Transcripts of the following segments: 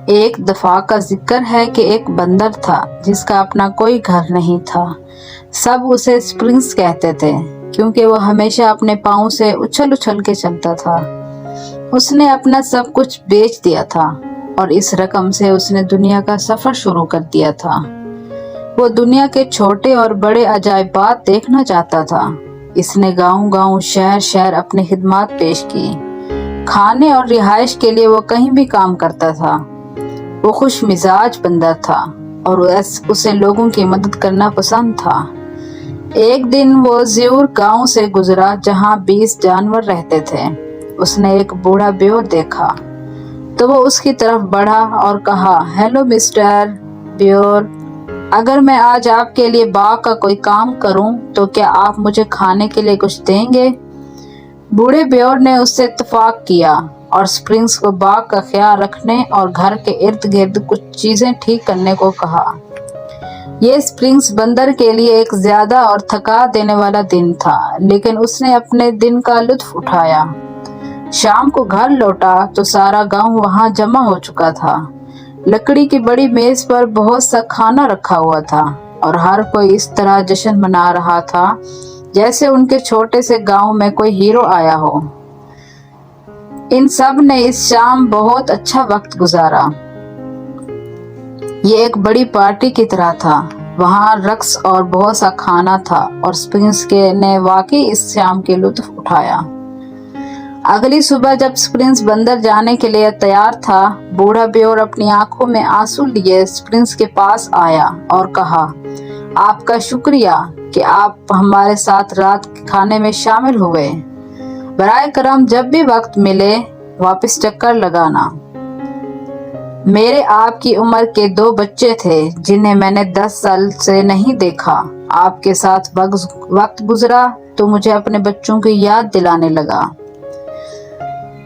ایک دفعہ کا ذکر ہے کہ ایک بندر تھا جس کا اپنا کوئی گھر نہیں تھا۔ سب اسے سپرنگز کہتے تھے کیونکہ وہ ہمیشہ اپنے پاؤں سے اچھل اچھل کے چلتا تھا۔ اس نے اپنا سب کچھ بیچ دیا تھا اور اس رقم سے اس نے دنیا کا سفر شروع کر دیا تھا۔ وہ دنیا کے چھوٹے اور بڑے عجائبات دیکھنا چاہتا تھا۔ اس نے گاؤں گاؤں شہر شہر اپنی خدمات پیش کی۔ کھانے اور رہائش کے لیے وہ کہیں بھی کام کرتا تھا۔ وہ خوش مزاج بندر تھا اور اسے لوگوں کی مدد کرنا پسند تھا۔ ایک دن وہ زیور گاؤں سے گزرا جہاں 20 جانور رہتے تھے۔ اس نے ایک بوڑھا بیور دیکھا تو وہ اس کی طرف بڑھا اور کہا، ہیلو مسٹر بیور، اگر میں آج آپ کے لیے باغ کا کوئی کام کروں تو کیا آپ مجھے کھانے کے لیے کچھ دیں گے؟ بوڑھے بیور نے اس سے اتفاق کیا اور سپرنگز کو باغ کا خیال رکھنے اور گھر کے ارد گرد کچھ چیزیں ٹھیک کرنے کو کہا۔ یہ سپرنگز بندر کے لیے ایک زیادہ اور تھکا دینے والا دن تھا، لیکن اس نے اپنے دن کا لطف اٹھایا۔ شام کو گھر لوٹا تو سارا گاؤں وہاں جمع ہو چکا تھا۔ لکڑی کی بڑی میز پر بہت سا کھانا رکھا ہوا تھا اور ہر کوئی اس طرح جشن منا رہا تھا جیسے ان کے چھوٹے سے گاؤں میں کوئی ہیرو آیا ہو۔ ان سب نے اس شام بہت اچھا وقت گزارا۔ یہ ایک بڑی پارٹی کی طرح تھا۔ وہاں رقص اور بہت سا کھانا تھا اور سپرنگز نے واقعی اس شام کے لطف اٹھایا۔ اگلی صبح جب سپرنگز بندر جانے کے لیے تیار تھا، بوڑھا بیور اپنی آنکھوں میں آنسو لیے سپرنگز کے پاس آیا اور کہا، آپ کا شکریہ کہ آپ ہمارے ساتھ رات کے کھانے میں شامل ہوئے۔ برائے کرم جب بھی وقت ملے واپس چکر لگانا۔ میرے آپ کی عمر کے 2 بچے تھے جنہیں میں نے 10 سال سے نہیں دیکھا۔ آپ کے ساتھ وقت گزرا تو مجھے اپنے بچوں کی یاد دلانے لگا۔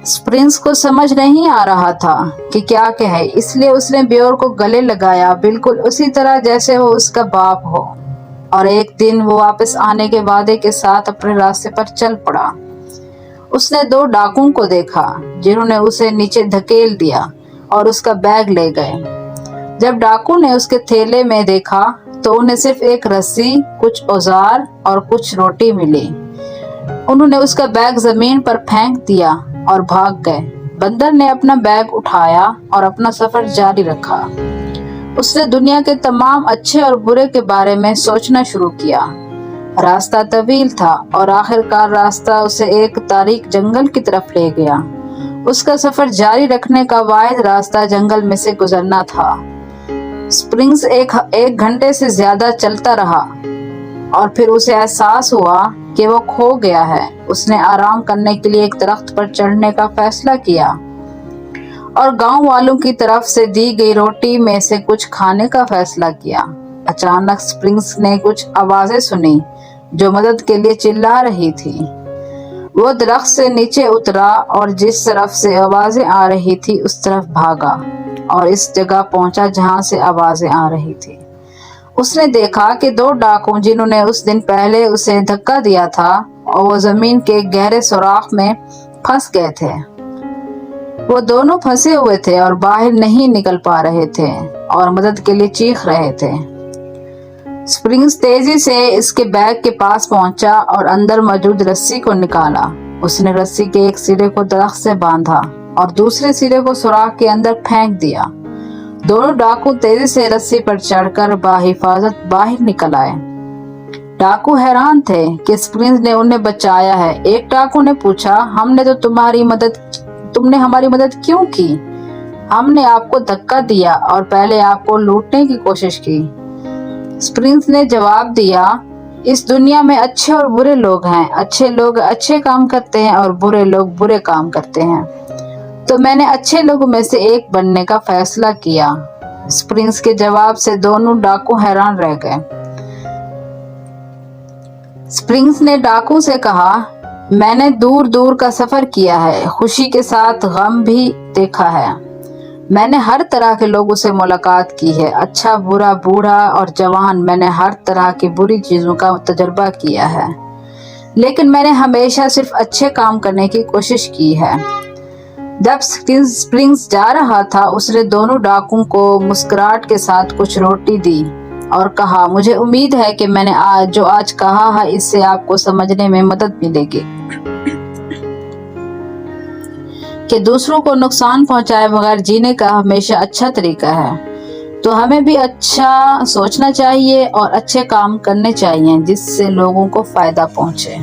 سپرنگز کو سمجھ نہیں آ رہا تھا کہ کیا کہے، اس لیے اس نے بیور کو گلے لگایا، بالکل اسی طرح جیسے وہ اس کا باپ ہو، اور ایک دن وہ واپس آنے کے وعدے کے ساتھ اپنے راستے پر چل پڑا۔ اس نے 2 ڈاکوؤں کو دیکھا جنہوں نے اسے نیچے دھکیل دیا اور اس کا بیگ لے گئے۔ جب ڈاکو نے اس کے تھیلے میں دیکھا تو انہیں صرف ایک رسی، کچھ اوزار اور کچھ روٹی ملی۔ انہوں نے اس کا بیگ زمین پر پھینک دیا اور بھاگ گئے۔ بندر نے اپنا بیگ اٹھایا اور اپنا سفر جاری رکھا۔ اس نے دنیا کے تمام اچھے اور برے کے بارے میں سوچنا شروع کیا۔ راستہ طویل تھا اور آخر کار راستہ اسے ایک تاریک جنگل کی طرف لے گیا۔ اس کا سفر جاری رکھنے کا واحد راستہ جنگل میں سے گزرنا تھا۔ سپرنگز ایک گھنٹے سے زیادہ چلتا رہا اور پھر اسے احساس ہوا کہ وہ کھو گیا ہے۔ اس نے آرام کرنے کے لیے ایک درخت پر چڑھنے کا فیصلہ کیا اور گاؤں والوں کی طرف سے دی گئی روٹی میں سے کچھ کھانے کا فیصلہ کیا۔ اچانک سپرنگز نے کچھ آوازیں سنی جو مدد کے لیے چلا رہی تھی۔ وہ درخت سے نیچے اترا اور جس طرف سے آوازیں آ رہی تھی اس طرف بھاگا اور اس جگہ پہنچا جہاں سے آوازیں آ رہی تھی۔ اس نے دیکھا کہ 2 ڈاکو جنہوں نے اس دن پہلے اسے دھکا دیا تھا اور وہ زمین کے گہرے سوراخ میں پھنس گئے تھے۔ وہ دونوں پھنسے ہوئے تھے اور باہر نہیں نکل پا رہے تھے اور مدد کے لیے چیخ رہے تھے۔ سپرنگز تیزی سے اس کے بیگ کے پاس پہنچا اور اندر موجود رسی کو نکالا۔ اس نے رسی کے ایک سرے کو درخت سے باندھا اور دوسرے سرے کو سوراخ کے اندر پھینک دیا۔ دونوں ڈاکو تیزی سے رسی پر چڑھ کر بحفاظت باہر نکل آئے۔ ڈاکو حیران تھے کہ سپرنگز نے انہیں بچایا ہے۔ ایک ڈاکو نے پوچھا، تم نے ہماری مدد کیوں کی؟ ہم نے آپ کو دھکا دیا اور پہلے آپ کو لوٹنے کی کوشش کی۔ سپرنگز نے جواب دیا، اس دنیا میں اچھے اور برے لوگ ہیں۔ اچھے لوگ اچھے کام کرتے ہیں اور برے لوگ برے کام کرتے ہیں، تو میں نے اچھے لوگوں میں سے ایک بننے کا فیصلہ کیا۔ سپرنگز کے جواب سے دونوں ڈاکو حیران رہ گئے۔ سپرنگز نے ڈاکو سے کہا، میں نے دور دور کا سفر کیا ہے، خوشی کے ساتھ غم بھی دیکھا ہے، میں نے ہر طرح کے لوگوں سے ملاقات کی ہے، اچھا برا، بوڑھا اور جوان، میں نے ہر طرح کی بری چیزوں کا تجربہ کیا ہے، لیکن میں نے ہمیشہ صرف اچھے کام کرنے کی کوشش کی ہے۔ جب اسپرنگس جا رہا تھا اس نے دونوں ڈاکوؤں کو مسکراہٹ کے ساتھ کچھ روٹی دی اور کہا مجھے امید ہے کہ میں نے جو آج کہا ہے اس سے آپ کو سمجھنے میں مدد ملے گی کہ دوسروں کو نقصان پہنچائے بغیر جینے کا ہمیشہ اچھا طریقہ ہے۔ تو ہمیں بھی اچھا سوچنا چاہیے اور اچھے کام کرنے چاہیے جس سے لوگوں کو فائدہ پہنچے۔